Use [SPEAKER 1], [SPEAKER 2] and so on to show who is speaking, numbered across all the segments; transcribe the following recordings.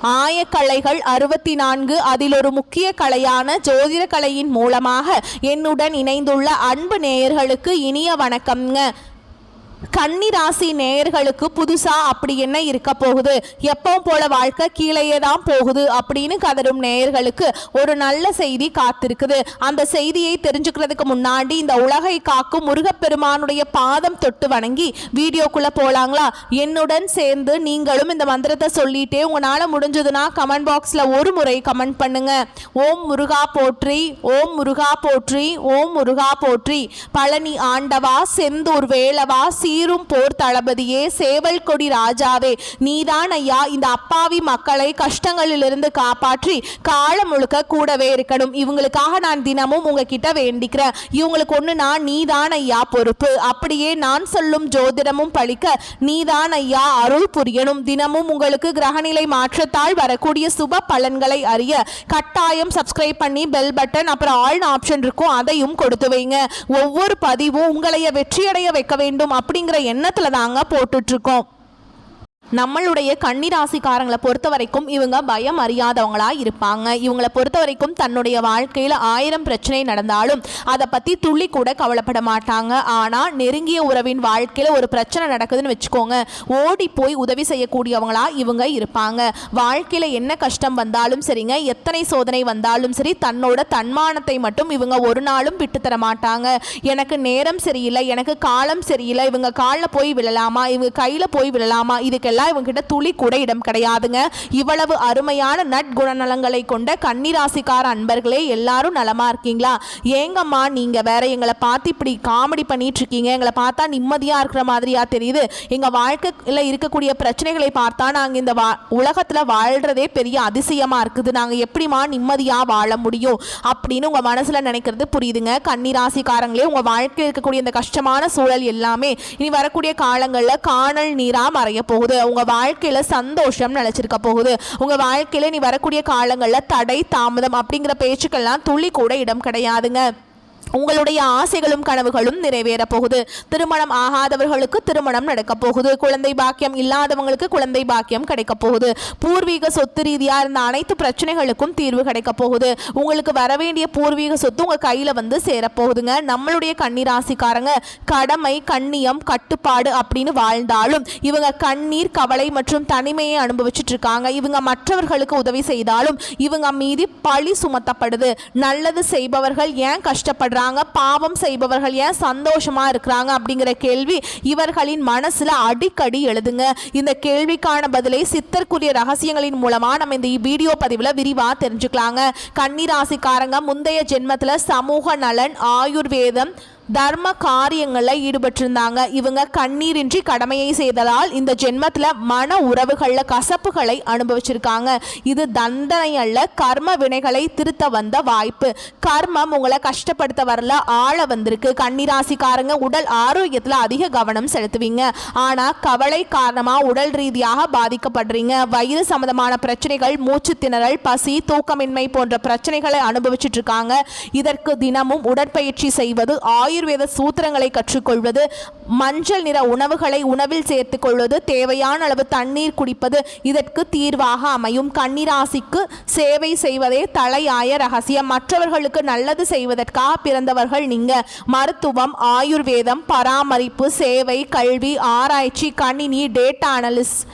[SPEAKER 1] ஆயக்கலைகள் 64 அதில் ஒரு முக்கிய கலையான ஜோதிட கலையின் மூலமாக என்னுடன் இணைந்துள்ள அன்பு நேயர்களுக்கு இனிய வணக்கம்ங்க. கன்னிராசி நேயர்களுக்கு புதுசா அப்படி என்ன இருக்க போகுது, எப்பவும் போல வாழ்க்கை கீழேயே தான் போகுது அப்படின்னு கதரும் நேயர்களுக்கு ஒரு நல்ல செய்தி காத்திருக்குது. அந்த செய்தியை தெரிஞ்சுக்கிறதுக்கு முன்னாடி இந்த உலகை காக்கும் முருகப்பெருமானுடைய பாதம் தொட்டு வணங்கி வீடியோக்குள்ள போலாங்களா? என்னுடன் சேர்ந்து நீங்களும் இந்த மந்திரத்தை சொல்லிட்டே உங்களால முடிஞ்சதுன்னா கமெண்ட் பாக்ஸ்ல ஒரு முறை கமெண்ட் பண்ணுங்க. ஓம் முருகா போற்றி, ஓம் முருகா போற்றி, ஓம் முருகா போற்றி. பழனி ஆண்டவா, செந்தூர் வேலவா, சீரும் போர் தளபதியே, சேவல் கொடி ராஜாவே, நீதான் ஐயா இந்த அப்பாவி மக்களை கஷ்டங்களிலிருந்து காப்பாற்றி காலம் முழுக்க கூடவே இருக்கணும். இவங்களுக்காக நான் தினமும் உங்ககிட்ட வேண்டிக்கிறேன். இவங்களுக்கு ஒண்ணுனா நீதான் ஐயா பொறுப்பு. அப்படியே நான் சொல்லும் ஜோதிடமும் பழிக்க நீதான் ஐயா அருள் புரியணும். தினமும் உங்களுக்கு கிரகநிலை மாற்றத்தால் வரக்கூடிய சுப பலன்களை அறிய கட்டாயம் சப்ஸ்கிரைப் பண்ணி பெல் பட்டன் அப்புறம் ஆல் ஆப்ஷன் இருக்கும், அதையும் கொடுத்து வைங்க. ஒவ்வொரு பதிவும் உங்களைய வெற்றியடைய வைக்க வேண்டும் அப்படிங்கிற எண்ணத்துல தாங்க போட்டுட்டு இருக்கோம். நம்மளுடைய கன்னிராசிக்காரங்களை பொறுத்த வரைக்கும் இவங்க பயம் அறியாதவங்களா இருப்பாங்க. இவங்களை பொறுத்த வரைக்கும் தன்னுடைய வாழ்க்கையில் 1000 பிரச்சனை நடந்தாலும் அதை பற்றி துள்ளி கூட கவலைப்பட மாட்டாங்க. ஆனால் நெருங்கிய உறவின் வாழ்க்கையில் ஒரு பிரச்சனை நடக்குதுன்னு வச்சுக்கோங்க, ஓடி போய் உதவி செய்யக்கூடியவங்களா இவங்க இருப்பாங்க. வாழ்க்கையில் என்ன கஷ்டம் வந்தாலும் சரிங்க, எத்தனை சோதனை வந்தாலும் சரி, தன்னோட தன்மானத்தை மட்டும் இவங்க ஒரு நாளும் விட்டு தர மாட்டாங்க. எனக்கு நேரம் சரியில்லை, எனக்கு காலம் சரியில்லை, இவங்க காலில் போய் விழலாமா, இவங்க கையில் போய் விழலாமா, இதுக்கெல்லாம் இவங்கிட்ட துளி கூட இடம் கிடையாதுங்க. இவ்வளவு அருமையான நற்குணநலங்களை கொண்ட கன்னிராசிக்கார அன்பர்களே, எல்லாரும் நலமா இருக்கீங்களா? ஏங்கம்மா நீங்க வேற எங்களை பார்த்து இப்படி காமெடி பண்ணிட்டு இருக்கீங்க, எங்களை பார்த்தா நிம்மதியா இருக்கிற மாதிரியா தெரியுது, எங்க வாழ்க்கையில் இருக்கக்கூடிய பிரச்சனைகளை பார்த்தா நாங்க இந்த உலகத்துல வாழ்றதே பெரிய அதிசயமா இருக்குது, நாங்க எப்படிமா நிம்மதியா வாழ முடியும் அப்படின்னு உங்க மனசுல நினைக்கிறது புரியுதுங்க. கன்னிராசிக்காரங்களே, உங்க வாழ்க்கையில் இருக்கக்கூடிய இந்த கஷ்டமான சூழல் எல்லாமே இனி வரக்கூடிய காலங்களில் காணல் நீரா மறைய போகுது. உங்க வாழ்க்கையில சந்தோஷம் நிலைச்சிருக்க போகுது. உங்க வாழ்க்கையில நீ வரக்கூடிய காலங்களில் தடை தாமதம் அப்படிங்கிற பேச்சுக்கெல்லாம் துளி கூட இடம் கிடையாதுங்க. உங்களுடைய ஆசைகளும் கனவுகளும் நிறைவேற போகுது. திருமணம் ஆகாதவர்களுக்கு திருமணம் நடக்க போகுது. குழந்தை பாக்கியம் இல்லாதவங்களுக்கு குழந்தை பாக்கியம் கிடைக்க போகுது. பூர்வீக சொத்து ரீதியா இருந்த அனைத்து பிரச்சனைகளுக்கும் தீர்வு கிடைக்க போகுது. உங்களுக்கு வரவேண்டிய பூர்வீக சொத்து உங்க கையில வந்து சேரப்போகுதுங்க. நம்மளுடைய கன்னிராசிக்காரங்க கடமை, கண்ணியம், கட்டுப்பாடு அப்படின்னு வாழ்ந்தாலும் இவங்க கண்ணீர், கவலை மற்றும் தனிமையை அனுபவிச்சுட்டு இருக்காங்க. இவங்க மற்றவர்களுக்கு உதவி செய்தாலும் இவங்க மீது பழி சுமத்தப்படுது. நல்லது செய்பவர்கள் ஏன் கஷ்டப்படுறாங்க, பாவம் செய்பவர்கள் ஏன் சந்தோஷமா இருக்கிறாங்க அப்படிங்கிற கேள்வி இவர்களின் மனசுல அடிக்கடி எழுதுங்க. இந்த கேள்விக்கான பதிலை சித்தர்க்குரிய ரகசியங்களின் மூலமா நம்ம இந்த வீடியோ பதிவுல விரிவா தெரிஞ்சுக்கலாங்க. கன்னிராசிக்காரங்க முந்தைய ஜென்மத்துல சமூக நலன், ஆயுர்வேதம், தர்ம காரியங்களில் ஈடுபட்டிருந்தாங்க. இவங்க கண்ணீரின்றி கடமையை செய்ததால் இந்த ஜென்மத்தில் மன உறவுகளில் கசப்புகளை அனுபவிச்சிருக்காங்க. இது தண்டனை அல்ல, கர்ம வினைகளை திருத்த வந்த வாய்ப்பு. கர்மம் உங்களை கஷ்டப்படுத்த வரல, ஆழ வந்திருக்கு. கன்னிராசிக்காரங்க உடல் ஆரோக்கியத்தில் அதிக கவனம் செலுத்துவீங்க. ஆனால் கவலை காரணமாக உடல் ரீதியாக பாதிக்கப்படுறீங்க. வயிறு சம்பந்தமான பிரச்சனைகள், மூச்சு திணறல், பசி, தூக்கமின்மை போன்ற பிரச்சனைகளை அனுபவிச்சுட்டு இருக்காங்க. இதற்கு தினமும் உடற்பயிற்சி செய்வது, ஆயுர்வேத சூத்திரங்களை கற்றுக்கொள்வது, மஞ்சள் நிற உணவுகளை உணவில் சேர்த்துக் கொள்வது, தேவையான அளவு தண்ணீர் குடிப்பது இதற்கு தீர்வாக அமையும். கன்னிராசிக்கு சேவை செய்வதே தலையாய ரகசியம். மற்றவர்களுக்கு நல்லது செய்வதற்காக பிறந்தவர்கள் நீங்க. மருத்துவம், ஆயுர்வேதம், பராமரிப்பு, சேவை, கல்வி, ஆராய்ச்சி, கணினி, டேட்டா அனலிஸ்ட்,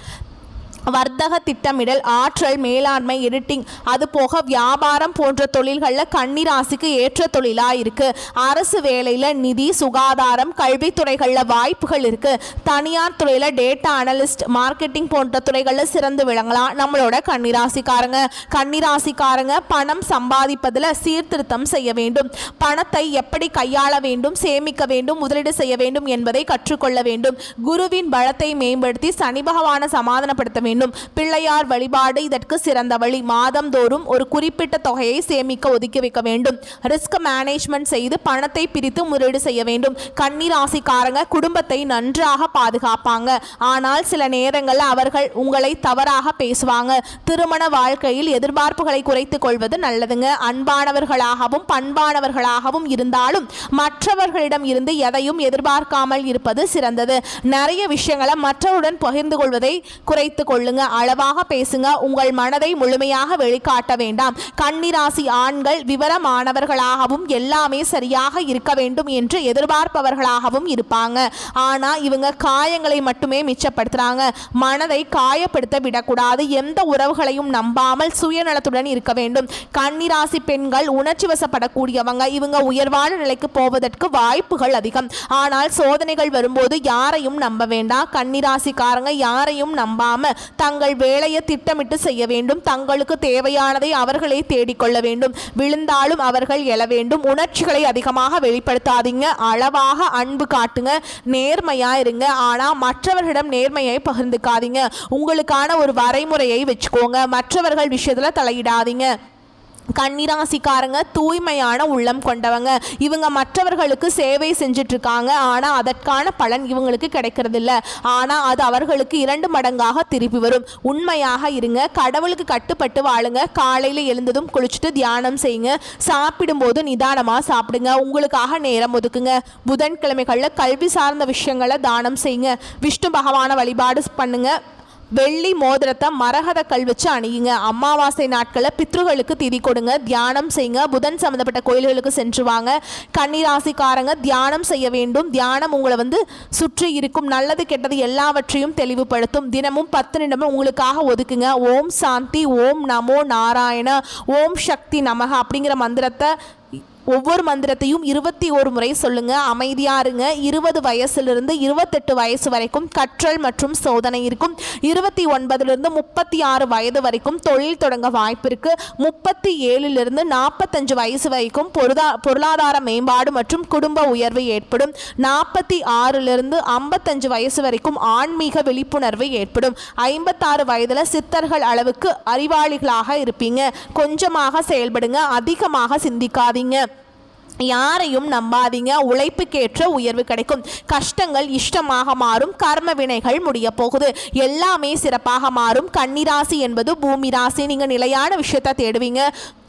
[SPEAKER 1] வர்த்தக திட்டமிடல், ஆற்றல் மேலாண்மை, எடிட்டிங், அது போக வியாபாரம் போன்ற தொழில்களில் கன்னிராசிக்கு ஏற்ற தொழிலாக இருக்குது. அரசு வேலையில் நிதி, சுகாதாரம், கல்வித்துறைகளில் வாய்ப்புகள் இருக்குது. தனியார் துறையில் டேட்டா அனலிஸ்ட், மார்க்கெட்டிங் போன்ற துறைகளில் சிறந்து விளங்கலாம் நம்மளோட கன்னிராசிக்காரங்க. கன்னிராசிக்காரங்க பணம் சம்பாதிப்பதில் சீர்திருத்தம் செய்ய வேண்டும். பணத்தை எப்படி கையாள வேண்டும், சேமிக்க வேண்டும், முதலீடு செய்ய வேண்டும் என்பதை கற்றுக்கொள்ள வேண்டும். குருவின் பலத்தை மேம்படுத்தி சனி பகவானை சமாதானப்படுத்த வேண்டும். பிள்ளையார் வழிபாடு இதற்கு சிறந்த வழி. மாதந்தோறும் ஒரு குறிப்பிட்ட தொகையை சேமிக்க ஒதுக்கி வைக்க வேண்டும். ரிஸ்க் மேனேஜ்மெண்ட் செய்து பணத்தை பிரித்து முதலீடு செய்ய வேண்டும். கன்னிராசிக்காரங்க குடும்பத்தை நன்றாக பாதுகாப்பாங்க. ஆனால் சில நேரங்களில் அவர்கள் உங்களை தவறாக பேசுவாங்க. திருமண வாழ்க்கையில் எதிர்பார்ப்புகளை குறைத்துக் கொள்வது நல்லதுங்க. அன்பானவர்களாகவும் பண்பானவர்களாகவும் இருந்தாலும் மற்றவர்களிடம் இருந்து எதையும் எதிர்பார்க்காமல் இருப்பது சிறந்தது. நிறைய விஷயங்களை மற்றவருடன் பகிர்ந்து கொள்வதை குறைத்துக் கொள்ள கொள்ளுங்க, அளவாக பேசுங்க, உங்கள் மனதை முழுமையாக வெளிக்காட்ட வேண்டாம். கன்னிராசி ஆண்கள் விவரமானவர்களாகவும் எல்லாமே சரியாக இருக்க வேண்டும் என்று எதிர்பார்ப்பவர்களாகவும் இருப்பாங்க. ஆனா இவங்க காயங்களை மட்டுமே மிச்சப்படுத்துறாங்க. மனதை காயப்படுத்த விடக்கூடாது. எந்த உறவுகளையும் நம்பாமல் சுயநலத்துடன் இருக்க வேண்டும். கன்னிராசி பெண்கள் உணர்ச்சி வசப்படக்கூடியவங்க. இவங்க உயர்வான நிலைக்கு போவதற்கு வாய்ப்புகள் அதிகம். ஆனால் சோதனைகள் வரும்போது யாரையும் நம்ப வேண்டாம். கன்னிராசிக்காரங்க யாரையும் நம்பாம தங்கள் வேலையை திட்டமிட்டு செய்ய வேண்டும். தங்களுக்கு தேவையானதை அவர்களே தேடிக்கொள்ள வேண்டும். விழுந்தாலும் அவர்கள் எழ வேண்டும். உணர்ச்சிகளை அதிகமாக வெளிப்படுத்தாதீங்க. அளவாக அன்பு காட்டுங்க. நேர்மையா இருங்க. ஆனா மற்றவர்களிடம் நேர்மையை பகிர்ந்துக்காதீங்க. உங்களுக்கான ஒரு வரைமுறையை வச்சுக்கோங்க. மற்றவர்கள் விஷயத்துல தலையிடாதீங்க. கன்னிராசிக்காரங்க தூய்மையான உள்ளம் கொண்டவங்க. இவங்க மற்றவர்களுக்கு சேவை செஞ்சுட்டு இருக்காங்க. ஆனால் அதற்கான பலன் இவங்களுக்கு கிடைக்கிறது இல்லை. ஆனால் அது அவர்களுக்கு 2 மடங்காக திருப்பி வரும். உண்மையாக இருங்க. கடவுளுக்கு கட்டுப்பட்டு வாழுங்க. காலையில் எழுந்ததும் குளிச்சுட்டு தியானம் செய்யுங்க. சாப்பிடும்போது நிதானமாக சாப்பிடுங்க. உங்களுக்காக நேரம் ஒதுக்குங்க. புதன்கிழமைகளில் கல்வி சார்ந்த விஷயங்களை தானம் செய்யுங்க. விஷ்ணு பகவானை வழிபாடு பண்ணுங்க. வெள்ளி மோதிரத்தை மரகத கல் வச்சு அணியுங்க. அமாவாசை நாட்களில் பித்ருகளுக்கு திதி கொடுங்க. தியானம் செய்யுங்க. புதன் சம்மந்தப்பட்ட கோயில்களுக்கு சென்று வாங்க. கன்னிராசிக்காரங்க தியானம் செய்ய வேண்டும். தியானம் உங்களை சுற்றி இருக்கும் நல்லது கெட்டது எல்லாவற்றையும் தெளிவுபடுத்தும். தினமும் 10 நிமிடம் உங்களுக்காக ஒதுக்குங்க. ஓம் சாந்தி, ஓம் நமோ நாராயண, ஓம் சக்தி நமக அப்படிங்கிற மந்திரத்தை ஒவ்வொரு மந்திரத்தையும் 21 முறை சொல்லுங்க. அமைதியா இருங்க. 20 வயசுலிருந்து 28 வயசு வரைக்கும் கற்றல் மற்றும் சோதனை இருக்கும். 29லிருந்து 36 வயது வரைக்கும் தொழில் தொடங்க வாய்ப்பு இருக்கு. 37லிருந்து 45 வயசு வரைக்கும் பொருளாதார மேம்பாடு மற்றும் குடும்ப உயர்வு ஏற்படும். 46லிருந்து 55 வயசு வரைக்கும் ஆன்மீக விழிப்புணர்வு ஏற்படும். 56 வயதுல சித்தர்கள் அளவுக்கு அறிவாளிகளாக இருப்பீங்க. கொஞ்சமாக செயல்படுங்க. அதிகமாக சிந்திக்காதீங்க. யாரையும் நம்பாதீங்க. உழைப்புக்கேற்ற உயர்வு கிடைக்கும். கஷ்டங்கள் இஷ்டமாக மாறும். கர்ம வினைகள் முடிய போகுது. எல்லாமே சிறப்பாக மாறும். கன்னிராசி என்பது பூமி ராசி. நீங்க நிலையான விஷயத்தை தேடுவீங்க.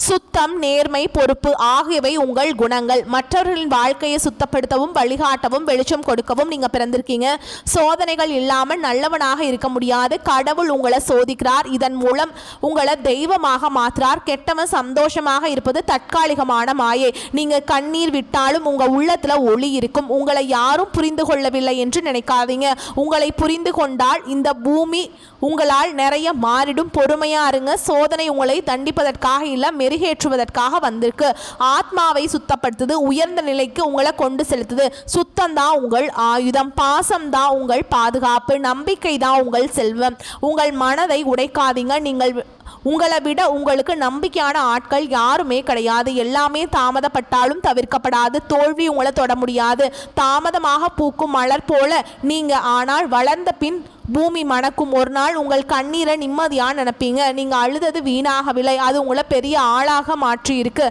[SPEAKER 1] சுத்தம், நேர்மை, பொறுப்பு ஆகியவை உங்கள் குணங்கள். மற்றவர்களின் வாழ்க்கையை சுத்தப்படுத்தவும் வழிகாட்டவும் வெளிச்சம் கொடுக்கவும் நீங்க பிறந்திருக்கீங்க. சோதனைகள் இல்லாமல் நல்லவனாக இருக்க முடியாது. கடவுள் உங்களை சோதிக்கிறார். இதன் மூலம் உங்களை தெய்வமாக மாற்றுறார். கெட்டவன் சந்தோஷமாக இருப்பது தற்காலிகமான மாயை. நீங்க கண்ணீர் விட்டாலும் உங்க உள்ளத்துல ஒளி இருக்கும். உங்களை யாரும் புரிந்து கொள்ளவில்லை என்று நினைக்காதீங்க. உங்களை புரிந்து கொண்டால் இந்த பூமி உங்களால் நிறைய மாறிடும். பொறுமையா இருங்க. சோதனை உங்களை தண்டிப்பதற்காக இல்லை, மெருகேற்றுவதற்காக வந்திருக்கு. ஆத்மாவை சுத்தப்படுத்துது. உயர்ந்த நிலைக்கு உங்களை கொண்டு செலுத்துது. சுத்தம் தான் உங்கள் ஆயுதம். பாசம் தான் உங்கள் பாதுகாப்பு. நம்பிக்கை தான் உங்கள் செல்வம். உங்கள் மனதை உடைக்காதீங்க. உங்களை விட உங்களுக்கு நம்பிக்கையான ஆட்கள் யாருமே கிடையாது. எல்லாமே தாமதப்பட்டாலும் தவிர்க்கப்படாது. தோல்வி உங்களை தொட முடியாது. தாமதமாக பூக்கும் மலர் போல நீங்க, ஆனால் வளர்ந்த பின் பூமி மணக்கும். ஒரு நாள் உங்கள் கண்ணீரை நிம்மதியாக நினைப்பீங்க. நீங்கள் அழுதது வீணாகவில்லை, அது உங்களை பெரிய ஆளாக மாற்றி இருக்கு.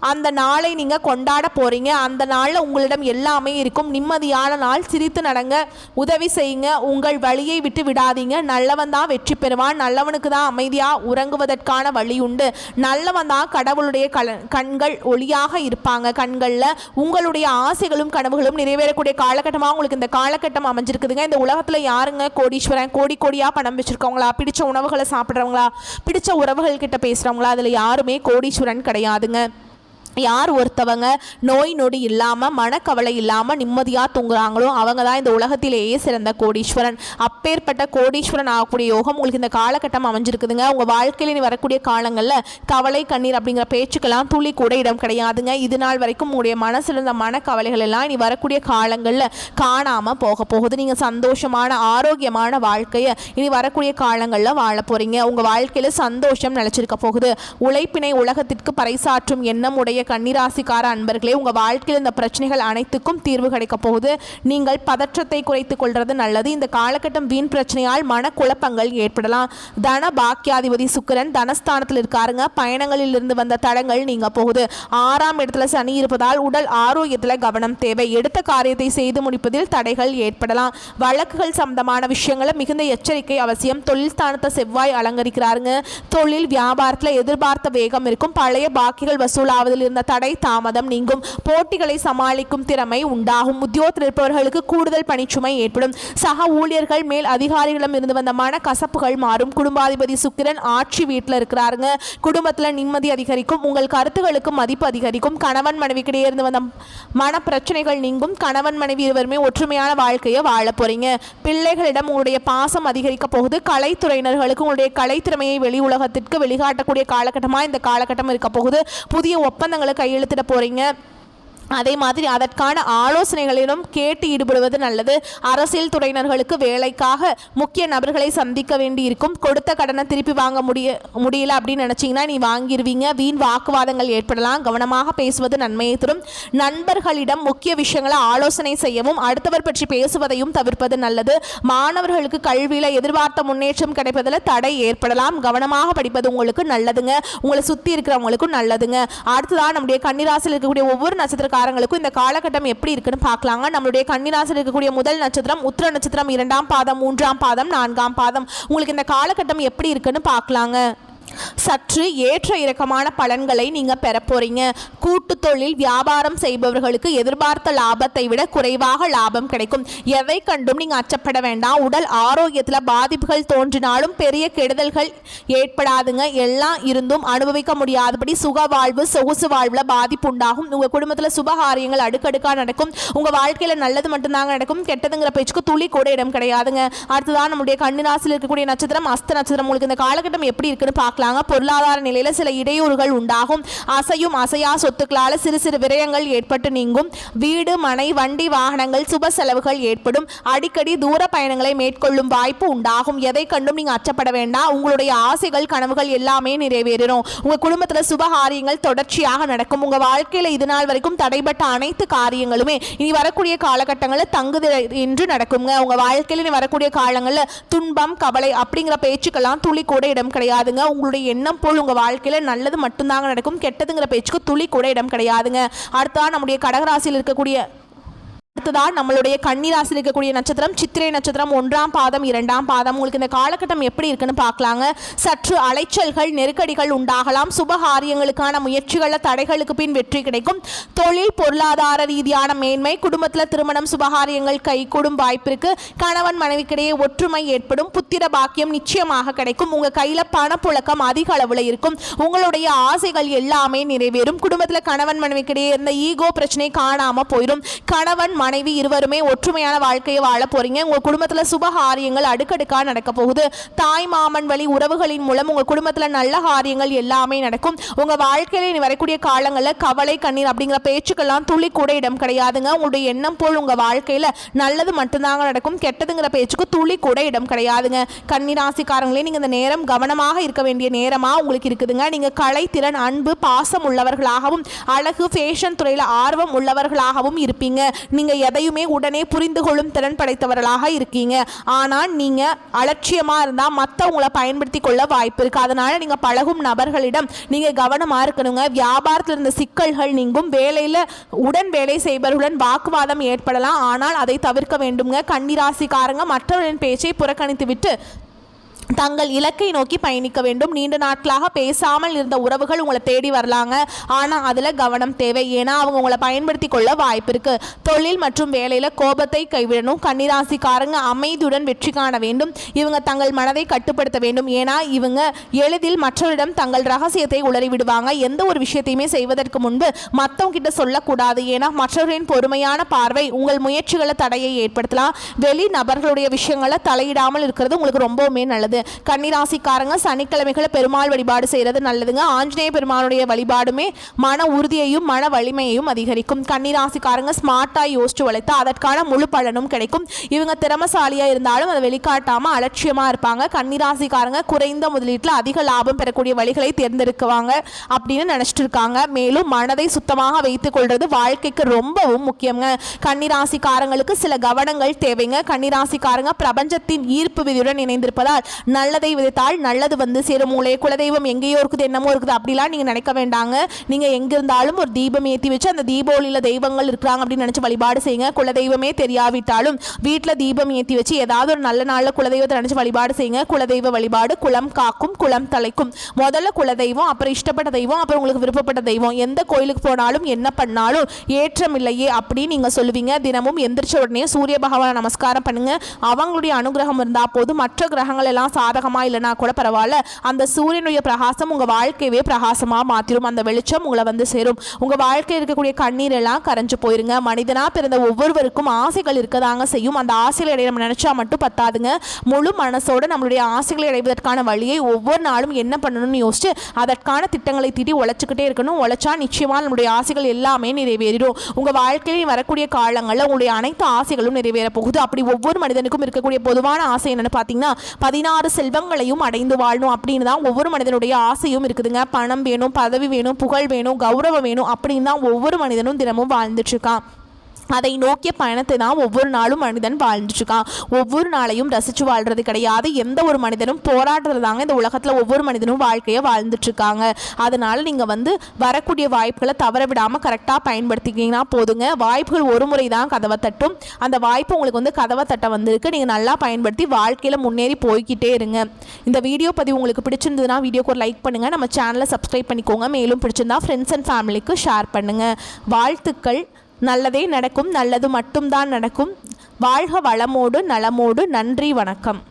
[SPEAKER 1] அந்த நாளை நீங்கள் கொண்டாட போகிறீங்க. அந்த நாளில் உங்களிடம் எல்லாமே இருக்கும். நிம்மதியான நாள். சிரித்து நடங்க. உதவி செய்யுங்க. உங்கள் வழியை விட்டு விடாதீங்க. நல்லவன் தான் வெற்றி பெறுவான். நல்லவனுக்கு தான் அமைதியாக உறங்குவதற்கான வழி உண்டு. நல்லவன் தான் கடவுளுடைய கண்கள் ஒளியாக இருப்பாங்க. கண்களில் உங்களுடைய ஆசைகளும் கனவுகளும் நிறைவேறக்கூடிய காலகட்டமாக உங்களுக்கு இந்த காலகட்டம் அமைஞ்சிருக்குதுங்க. இந்த உலகத்தில் யாருங்க கோடீஸ்வரன்? கோடியா பணம் வச்சிருக்கவங்களா? பிடிச்ச உணவுகளை சாப்பிட்றவங்களா? பிடிச்ச உறவுகள் கிட்ட பேசுறவங்களா? அதுல யாருமே கோடீஸ்வரன் கிடையாதுங்க. யார் ஒருத்தவங்க நோய் நொடி இல்லாமல் மனக்கவலை இல்லாமல் நிம்மதியாக தூங்குறாங்களோ அவங்க தான் இந்த உலகத்திலேயே சிறந்த கோடீஸ்வரன். அப்பேற்பட்ட கோடீஸ்வரன் ஆகக்கூடிய யோகம் உங்களுக்கு இந்த காலகட்டம் அமைஞ்சிருக்குதுங்க. உங்கள் வாழ்க்கையில் நீ வரக்கூடிய காலங்களில் கவலை கண்ணீர் அப்படிங்கிற பேச்சுக்கெல்லாம் துளி கூட இடம் கிடையாதுங்க. இது நாள் வரைக்கும் உங்களுடைய மனசில் இருந்த மனக்கவலைகள் எல்லாம் இனி வரக்கூடிய காலங்களில் காணாமல் போக போகுது. நீங்கள் சந்தோஷமான ஆரோக்கியமான வாழ்க்கையை இனி வரக்கூடிய காலங்களில் வாழ போகிறீங்க. உங்கள் வாழ்க்கையில் சந்தோஷம் நிலச்சிருக்க போகுது. உழைப்பினை உலகத்திற்கு பறைசாற்றும் எண்ணம் உடைய கன்னிராசிக்கார அன்பர்களே, உங்க வாழ்க்கையில் இந்த பிரச்சனைகள் அனைத்துக்கும் தீர்வு கிடைக்க போகுது. நீங்கள் பதற்றத்தை குறைத்துக் கொள்வது நல்லது. இந்த காலகட்டம் வீண் பிரச்சனையால் மனக்குழப்பங்கள் ஏற்படலாம். தன பாக்கியாதிபதி சுக்கிரன் தனஸ்தானத்தில் இருக்காருங்க. பயணங்களில் இருந்து வந்த தடங்கள் நீங்க போகுது. 6ஆம் இடத்துல சனி இருப்பதால் உடல் ஆரோக்கியத்தில் கவனம் தேவை. எடுத்த காரியத்தை செய்து முடிப்பதில் தடைகள் ஏற்படலாம். வழக்குகள் சம்பந்தமான விஷயங்களை மிகுந்த எச்சரிக்கை அவசியம். தொழில் ஸ்தானத்தை செவ்வாய் அலங்கரிக்கிறாருங்க. தொழில் வியாபாரத்தில் எதிர்பார்த்த வேகம் இருக்கும். பழைய பாக்கிகள் வசூலாவதில் இருந்த தடை தாமதம் நீங்கும். போட்டிகளை சமாளிக்கும் திறமை உண்டாகும். உத்தியோகத்தில் இருப்பவர்களுக்கு கூடுதல் பணிச்சுமை ஏற்படும். சக ஊழியர்கள் மேல் அதிகாரிகளிடம் இருந்து வந்த மன கசப்புகள் மாறும். குடும்பாதிபதி சுக்கிரன் ஆட்சி வீட்டில் இருக்கிறாருங்க. குடும்பத்தில் நிம்மதி அதிகரிக்கும். உங்கள் கருத்துகளுக்கு மதிப்பு அதிகரிக்கும். கணவன் மனைவிக்கிடையே இருந்து வந்த மன பிரச்சனைகள் நீங்கும். கணவன் மனைவி இருவருமே ஒற்றுமையான வாழ்க்கையை வாழ போறீங்க. பிள்ளைகளிடம் உங்களுடைய பாசம் அதிகரிக்க போகுது. கலைத்துறையினர்களுக்கு உங்களுடைய கலைத்திறமையை வெளி உலகத்திற்கு வெளிக்காட்டக்கூடிய காலகட்டமாக இந்த காலகட்டம் இருக்க போகுது. புதிய ஒப்பந்தங்களை கையெழுத்திட போறீங்க. அதே மாதிரி அதற்கான ஆலோசனைகளிலும் கேட்டு ஈடுபடுவது நல்லது. அரசியல் துறையினர்களுக்கு வேலைக்காக முக்கிய நபர்களை சந்திக்க வேண்டி இருக்கும். கொடுத்த கடனை திருப்பி வாங்க முடியல அப்படின்னு நினச்சிங்கன்னா நீ வாங்கிடுவீங்க. வீண் வாக்குவாதங்கள் ஏற்படலாம். கவனமாக பேசுவது நன்மையை தரும். நண்பர்களிடம் முக்கிய விஷயங்களை ஆலோசனை செய்யவும் அடுத்தவர் பற்றி பேசுவதையும் தவிர்ப்பது நல்லது. மாணவர்களுக்கு கல்வியில் எதிர்பார்த்த முன்னேற்றம் கிடைப்பதில் தடை ஏற்படலாம். கவனமாக படிப்பது உங்களுக்கு நல்லதுங்க. உங்களை சுற்றி இருக்கிறவங்களுக்கும் நல்லதுங்க. அடுத்ததான் நம்முடைய கன்னிராசியில் இருக்கக்கூடிய ஒவ்வொரு நட்சத்திர இந்த காலகட்டம் எப்படி இருக்குன்னு பார்க்கலாங்க. நம்மளுடைய கன்னிராசியில் இருக்கக்கூடிய முதல் நட்சத்திரம் உத்திர நட்சத்திரம் 2ஆம் பாதம் 3ஆம் பாதம் 4ஆம் பாதம். உங்களுக்கு இந்த காலகட்டம் எப்படி இருக்குன்னு பார்க்கலாங்க. சற்று ஏற்ற இறக்கமான பலன்களை நீங்க பெற போறீங்க. கூட்டு தொழில் வியாபாரம் செய்பவர்களுக்கு எதிர்பார்த்த லாபத்தை விட குறைவாக லாபம் கிடைக்கும். எதை கண்டும் நீங்க அச்சப்பட வேண்டாம். உடல் ஆரோக்கியத்தில் பாதிப்புகள் தோன்றினாலும் பெரிய கெடுதல்கள் ஏற்படாதுங்க. எல்லாம் இருந்தும் அனுபவிக்க முடியாதபடி சுக வாழ்வு சொகுசு வாழ்வில் பாதிப்பு உண்டாகும். உங்க குடும்பத்தில் சுபகாரியங்கள் அடுக்கடுக்காக நடக்கும். உங்க வாழ்க்கையில நல்லது மட்டும்தாங்க நடக்கும். கெட்டதுங்கிற பேச்சுக்கு துளி கூட இடம் கிடையாதுங்க. அடுத்ததான் நம்முடைய கன்னிராசியில் இருக்கக்கூடிய நட்சத்திரம் அஸ்த நட்சத்திரம். உங்களுக்கு இந்த காலகட்டம் எப்படி இருக்குன்னு பார்க்கலாம். பொருளாதார நிலையில சில இடையூறுகள் உண்டாகும். அசையும் அசையா சொத்துக்களால் சிறு சிறு விரயங்கள் ஏற்பட்டு நீங்கும். வீடு மனை வண்டி வாகனங்கள் சுப செலவுகள் ஏற்படும். அடிக்கடி தூர பயணங்களை மேற்கொள்ளும் வாய்ப்பு உண்டாகும். எதை கண்டும் நீங்க அச்சப்பட வேண்டாம். உங்களுடைய ஆசைகள் கனவுகள் எல்லாமே நிறைவேறும். உங்க குடும்பத்தில் சுபகாரியங்கள் தொடர்ச்சியாக நடக்கும். உங்க வாழ்க்கையில இது நாள் வரைக்கும் தடைபட்ட அனைத்து காரியங்களுமே இனி வரக்கூடிய காலகட்டங்களில் தங்குது என்று நடக்குங்க. உங்க வாழ்க்கையில இனி வரக்கூடிய காலங்களில் துன்பம் கவலை அப்படிங்கிற பேச்சுக்கெல்லாம் துளி கூட இடம் கிடையாதுங்க. உங்களுடைய எண்ணம் போல் உங்க வாழ்க்கையில நல்லது மட்டும்தாங்க நடக்கும். கெட்டதுங்கிற பேச்சுக்கு துளி கூட இடம் கிடையாதுங்க. அடுத்ததான் நம்முடைய கடகராசியில் இருக்கக்கூடிய அடுத்ததான் நம்மளுடைய கன்னிராசியில் இருக்கக்கூடிய நட்சத்திரம் சித்திரை நட்சத்திரம் 1ஆம் பாதம் 2ஆம் பாதம். உங்களுக்கு இந்த காலகட்டம் எப்படி இருக்குன்னு பார்க்கலாங்க. சற்று அலைச்சல்கள் நெருக்கடிகள் உண்டாகலாம். சுபகாரியங்களுக்கான முயற்சிகளில் தடைகளுக்கு பின் வெற்றி கிடைக்கும். தொழில் பொருளாதார ரீதியான மேன்மை. குடும்பத்தில் திருமணம் சுபகாரியங்கள் கைகூடும் வாய்ப்பிற்கு. கணவன் மனைவிக்கிடையே ஒற்றுமை ஏற்படும். புத்திர பாக்கியம் நிச்சயமாக கிடைக்கும். உங்க கையில பணப்புழக்கம் அதிக அளவில் இருக்கும். உங்களுடைய ஆசைகள் எல்லாமே நிறைவேறும். குடும்பத்தில் கணவன் மனைவிக்கிடையே இருந்த ஈகோ பிரச்சனை காணாம போயிடும். கணவன் மனைவி இருவருமே ஒற்றுமையான வாழ்க்கையை வாழ போறீங்க. உங்க குடும்பத்தில் சுபகாரியங்கள் அடுக்கடுக்காக நடக்க போகுது. தாய் மாமன் வழி உறவுகளின் மூலம் உங்க குடும்பத்தில் நல்ல காரியங்கள் எல்லாமே நடக்கும். உங்க வாழ்க்கையில வரக்கூடிய காலங்களில் கவலை கண்ணீர் அப்படிங்கிற பேச்சுக்கெல்லாம் துளி கூட இடம் கிடையாதுங்க. உங்களுடைய எண்ணம் போல் உங்க வாழ்க்கையில நல்லது மட்டும்தாங்க நடக்கும். கெட்டதுங்கிற பேச்சுக்கு துளி கூட இடம் கிடையாதுங்க. கன்னிராசிக்காரங்களே நீங்க இந்த நேரம் கவனமாக இருக்க வேண்டிய நேரமா உங்களுக்கு இருக்குதுங்க. நீங்க கலை திறன் அன்பு பாசம் உள்ளவர்களாகவும் அழகு ஃபேஷன் துறையில் ஆர்வம் உள்ளவர்களாகவும் இருப்பீங்க. நீங்க எதையுமே உடனே புரிந்து கொள்ளும் திறன் படைத்தவர்களாக இருக்கீங்க. ஆனால் நீங்க அலட்சியமா இருந்தா மற்றவங்களை பயன்படுத்தி கொள்ள வாய்ப்பு இருக்கு. அதனால நீங்க பழகும் நபர்களிடம் நீங்க கவனமா இருக்கணுங்க. வியாபாரத்தில் இருந்த சிக்கல்கள் நீங்கும். வேலையில உடன் வேலை செய்பவர்களுடன் வாக்குவாதம் ஏற்படலாம். ஆனால் அதை தவிர்க்க வேண்டுங்க. கன்னிராசிக்காரங்க மற்றவர்களின் பேச்சை புறக்கணித்து விட்டு தங்கள் இலக்கை நோக்கி பயணிக்க வேண்டும். நீண்ட நாட்களாக பேசாமல் இருந்த உறவுகள் உங்களை தேடி வரலாங்க. ஆனால் அதில் கவனம் தேவை. ஏன்னா அவங்க உங்களை பயன்படுத்தி கொள்ள வாய்ப்பு இருக்கு. தொழில் மற்றும் வேலையில் கோபத்தை கைவிடணும். கன்னிராசிக்காரங்க அமைதியுடன் வெற்றி காண வேண்டும். இவங்க தங்கள் மனதை கட்டுப்படுத்த வேண்டும். ஏன்னா இவங்க எளிதில் மற்றவரிடம் தங்கள் ரகசியத்தை உளறி விடுவாங்க. எந்த ஒரு விஷயத்தையுமே செய்வதற்கு முன்பு மற்றவங்க கிட்ட சொல்லக்கூடாது. ஏன்னா மற்றவரின் பொறுமையான பார்வை உங்கள் முயற்சிகளை தடையை ஏற்படுத்தலாம். வெளி நபர்களுடைய விஷயங்களை தலையிடாமல் இருக்கிறது உங்களுக்கு ரொம்பவுமே நல்லது. கன்னிராசிக்காரங்க சனிக்கிழமைகளை பெருமாள் வழிபாடு செய்யறது நல்லதுங்க. ஆஞ்சநேய பெருமாளுடைய வழிபாடுமே மன உறுதியையும் மன வலிமையையும் அதிகரிக்கும். கன்னிராசிக்காரங்க ஸ்மார்ட்டா யோசிச்சு உழைத்தா அதற்கான முழு பலனும் கிடைக்கும். இவங்க திறமசாலியா இருந்தாலும் அதை வெளிக்காட்டாம அலட்சியமா இருப்பாங்க. கன்னிராசிக்காரங்க குறைந்த முதலீட்டில் அதிக லாபம் பெறக்கூடிய வழிகளை தேர்ந்தெடுக்குவாங்க அப்படின்னு நினைச்சிட்டு இருக்காங்க. மேலும் மனதை சுத்தமாக வைத்துக் கொள்றது வாழ்க்கைக்கு ரொம்பவும் முக்கியங்க. கன்னிராசிக்காரங்களுக்கு சில கவனங்கள் தேவைங்க. கன்னிராசிக்காரங்க பிரபஞ்சத்தின் ஈர்ப்பு விதியுடன் இணைந்திருப்பதால் நல்லதை விதைத்தால் நல்லது வந்து சேரும். உங்களே குலதெய்வம் எங்கேயோ இருக்குது, என்னமோ இருக்குது அப்படிலாம் நீங்கள் நினைக்க வேண்டாங்க. நீங்கள் எங்கே இருந்தாலும் ஒரு தீபம் ஏற்றி வச்சு அந்த தீபாவளியில் தெய்வங்கள் இருக்கிறாங்க அப்படின்னு நினச்சி வழிபாடு செய்யுங்க. குலதெய்வமே தெரியாவிட்டாலும் வீட்டில் தீபம் ஏற்றி வச்சு ஏதாவது ஒரு நல்ல நாளில் குலதெய்வத்தை நினச்சி வழிபாடு செய்யுங்க. குலதெய்வ வழிபாடு குலம் காக்கும் குலம் தலைக்கும். முதல்ல குலதெய்வம், அப்புறம் இஷ்டப்பட்ட தெய்வம், அப்புறம் உங்களுக்கு விருப்பப்பட்ட தெய்வம். எந்த கோயிலுக்கு போனாலும் என்ன பண்ணாலும் ஏற்றம் இல்லையே அப்படின்னு நீங்கள் சொல்லுவீங்க. தினமும் எந்திரிச்ச உடனே சூரிய பகவானை நமஸ்காரம் பண்ணுங்க. அவங்களுடைய அனுகிரகம் இருந்தால் போதும். மற்ற கிரகங்கள் எல்லாம் சாதகமாக இல்லைனா கூட பரவாயில்ல, அந்த சூரியனுடைய பிரகாசம் உங்கள் வாழ்க்கையவே பிரகாசமாக மாற்றிடும். அந்த வெளிச்சம் உங்களை வந்து சேரும். உங்கள் வாழ்க்கையில் இருக்கக்கூடிய கண்ணீர் எல்லாம் கரைஞ்சு போயிருங்க. மனிதனாக பிறந்த ஒவ்வொருவருக்கும் ஆசைகள் இருக்கதாங்க செய்யும். அந்த ஆசைகளை அடைய நம்ம நினச்சா மட்டும் பத்தாதுங்க. முழு மனசோடு நம்மளுடைய ஆசைகளை அடைவதற்கான வழியை ஒவ்வொரு நாளும் என்ன பண்ணணும்னு யோசிச்சு அதற்கான திட்டங்களை தீட்டி உழைச்சிக்கிட்டே இருக்கணும். உழைச்சா நிச்சயமாக நம்மளுடைய ஆசைகள் எல்லாமே நிறைவேறிடும். உங்கள் வாழ்க்கையில் வரக்கூடிய காலங்களில் உங்களுடைய அனைத்து ஆசைகளும் நிறைவேற போகுது. அப்படி ஒவ்வொரு மனிதனுக்கும் இருக்கக்கூடிய பொதுவான ஆசை என்னன்னு பார்த்தீங்கன்னா 16 செல்வங்களையும் அடைந்து வாழணும் அப்படின்னு தான் ஒவ்வொரு மனிதனுடைய ஆசையும் இருக்குதுங்க. பணம் வேணும், பதவி வேணும், புகழ் வேணும், கௌரவம் வேணும் அப்படின்னு தான் ஒவ்வொரு மனிதனும் தினமும் வாழ்ந்துட்டு இருக்கான். அதை நோக்கிய பயணத்தை தான் ஒவ்வொரு நாளும் மனிதன் வாழ்ந்துட்டுருக்கான். ஒவ்வொரு நாளையும் ரசித்து வாழ்கிறது கிடையாது. எந்த ஒரு மனிதனும் போராடுறது தாங்க இந்த உலகத்தில் ஒவ்வொரு மனிதனும் வாழ்க்கையை வாழ்ந்துட்டுருக்காங்க. அதனால் நீங்கள் வந்து வரக்கூடிய வாய்ப்புகளை தவற விடாமல் கரெக்டாக பயன்படுத்திக்கிங்கன்னா போதுங்க. வாய்ப்புகள் ஒரு முறை தான் கதவை தட்டும். அந்த வாய்ப்பு உங்களுக்கு வந்து கதவை தட்ட வந்திருக்கு. நீங்கள் நல்லா பயன்படுத்தி வாழ்க்கையில் முன்னேறி போய்கிட்டே இருங்க. இந்த வீடியோ பதிவு உங்களுக்கு பிடிச்சிருந்ததுன்னா வீடியோக்கு ஒரு லைக் பண்ணுங்கள். நம்ம சேனலை சப்ஸ்கிரைப் பண்ணிக்கோங்க. மேலும் பிடிச்சிருந்தா ஃப்ரெண்ட்ஸ் அண்ட் ஃபேமிலிக்கு ஷேர் பண்ணுங்கள். வாழ்த்துக்கள். நல்லதே நடக்கும். நல்லது மட்டும்தான் நடக்கும். வாழ்க வளமோடு நலமோடு. நன்றி, வணக்கம்.